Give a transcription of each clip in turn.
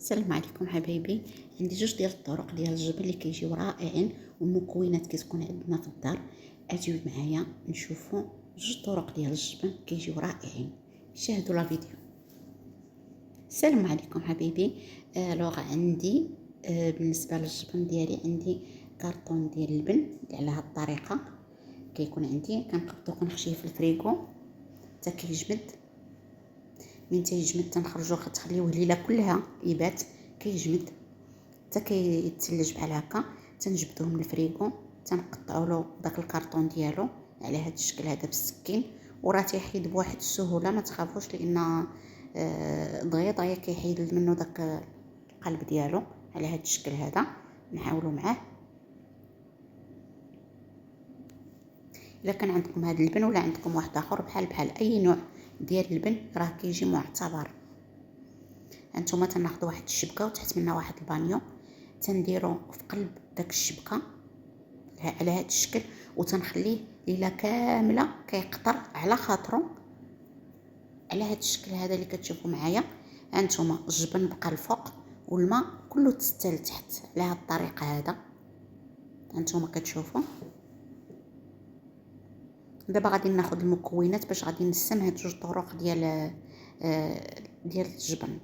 السلام عليكم حبايبي. عندي جوج ديال الطرق ديال الجبن اللي كيجيو رائعين والمكونات كتكون عندنا في الدار. اجيو معايا نشوفوا جوج طرق ديال الجبن كيجيو رائعين. شاهدوا لا فيديو. السلام عليكم حبايبي. لوغ عندي بالنسبه للجبن ديالي عندي كارطون ديال اللبن على هاد الطريقه. كيكون عندي كنقبضو كنخشيه في الفريغو حتى كيجمد. من تيجمد تنخرجو تخليوه ليله كلها يبات كيجمد حتى كيتثلج بحال هكا. تنجبدوه من الفريغو تنقطعوا له داك الكرتون ديالو على هذا الشكل هذا بالسكين، وراه تيحيد بواحد السهوله ما تخافوش لان دغيا كيحيد منه داك القلب ديالو على هذا الشكل هذا. نحاولوا معاه. الا كان عندكم هذا اللبن ولا عندكم واحد اخر بحال اي نوع ديال اللبن راه كيجي معتبر. هانتوما تناخذوا واحد الشبكه وتحت منها واحد البانيو تنديرو في قلب داك الشبكه على هذا الشكل وتنخليه ليله كامله كيقطر على خاطرو على هذا الشكل هذا اللي كتشوفوا معايا. هانتوما الجبن بقى الفوق والماء كله تستل لتحت على هذه الطريقه هذا. هانتوما كتشوفوا. دابا غادي ناخذ المكونات باش غادي نقسم هاد جوج طرق ديال الجبن.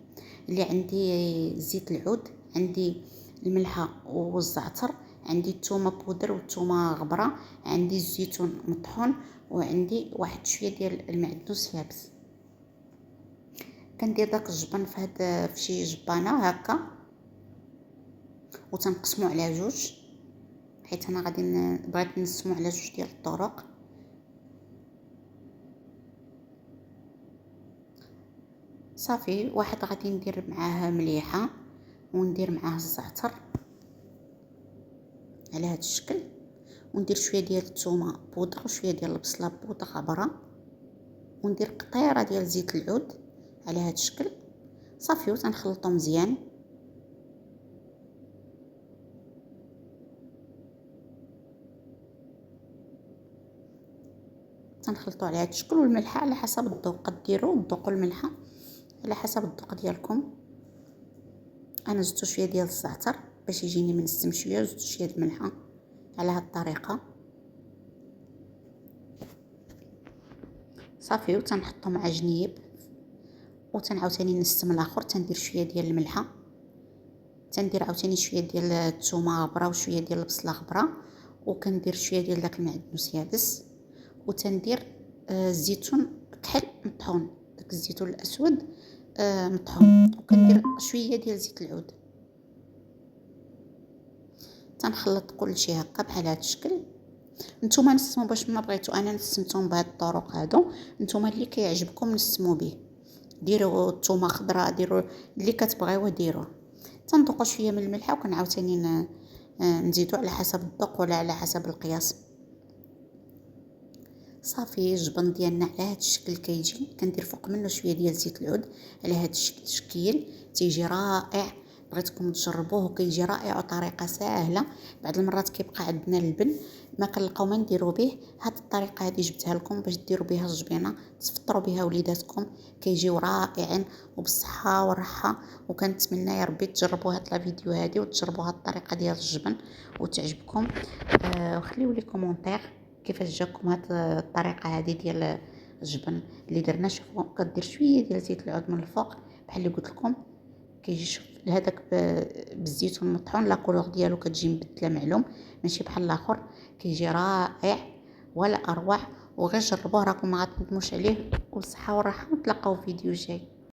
اللي عندي زيت العود، عندي الملحه والزعتر، عندي الثومه بودر والثومه غبره، عندي الزيتون مطحون، وعندي واحد شويه ديال المعدنوس يابس. كندير داك الجبن في شي جبانه هكا وتنقسمو على جوج، حيت انا غادي بغيت نقسمو على جوج ديال الطرق. صافي واحد غادي ندير معاه مليحه وندير معاه الزعتر على هذا الشكل، وندير شويه ديال الثومه بودره وشويه ديال البصله بودره غبره، وندير قطيره ديال زيت العود على هذا الشكل. صافي وتنخلطو مزيان. تنخلطو على هذا الشكل، والملحه على حسب الذوق ديروا الذوق الملحه على حسب الذوق ديالكم. انا زدت شويه ديال الزعتر باش يجيني منسم شويه، وزدت شويه الملحه على هذه الطريقه. صافي وتنحطو مع جنيب وتنعاوتاني نسم الاخر. تندير شويه ديال الملحه، تندير عاوتاني شويه ديال الثومه غبره وشويه ديال البصله غبره، وكندير شويه ديال داك المعدنوس يابس، وتندير الزيتون كحل مطحون، داك الزيتون الاسود مطحون، وكندير شويه ديال زيت العود. تنخلط كلشي هكا بحال هذا الشكل. نتوما نسموا باش ما بغيتو، انا نسمتهم بهاد الطرق هادو، نتوما اللي كيعجبكم نسموا به. ديروا الثومه خضراء، ديروا اللي كتبغيوه ديروه. تنذوقوا شويه من الملحه وكنعاوتاني نزيدو على حسب الذوق ولا على حسب القياس. صافي الجبن ديالنا على هذا الشكل كيجي. كندير فوق منه شويه ديال زيت العود على هذا الشكل تيجي رائع. بغيتكم تجربوه وكيجي رائع وطريقه سهله. بعض المرات كيبقى عندنا اللبن ما كنلقاو ما نديرو به، هاد الطريقه هذه جبتها لكم باش ديروا بها الجبينه تفطروا بها وليداتكم. كيجيو رائعين وبالصحه والراحه. وكنتمنى يا ربي تجربوا هاد الفيديو هذه وتجربوا هاد الطريقه ديال الجبن وتعجبكم. وخليو لي كومونتير كيفاش جاكم هاد الطريقه هذه ديال الجبن اللي درنا. شوفوا كدير شويه ديال زيت العود من الفوق بحال اللي قلت لكم. كيجي شوف هذاك بالزيتون المطحون لا كولور ديالو كتجي مبدله معلوم، ماشي بحال الاخر. كيجي رائع ولا اروع. وغير جربوه راكم ما غتندموش عليه. والصحه والراحه، ونتلاقاو في فيديو جاي.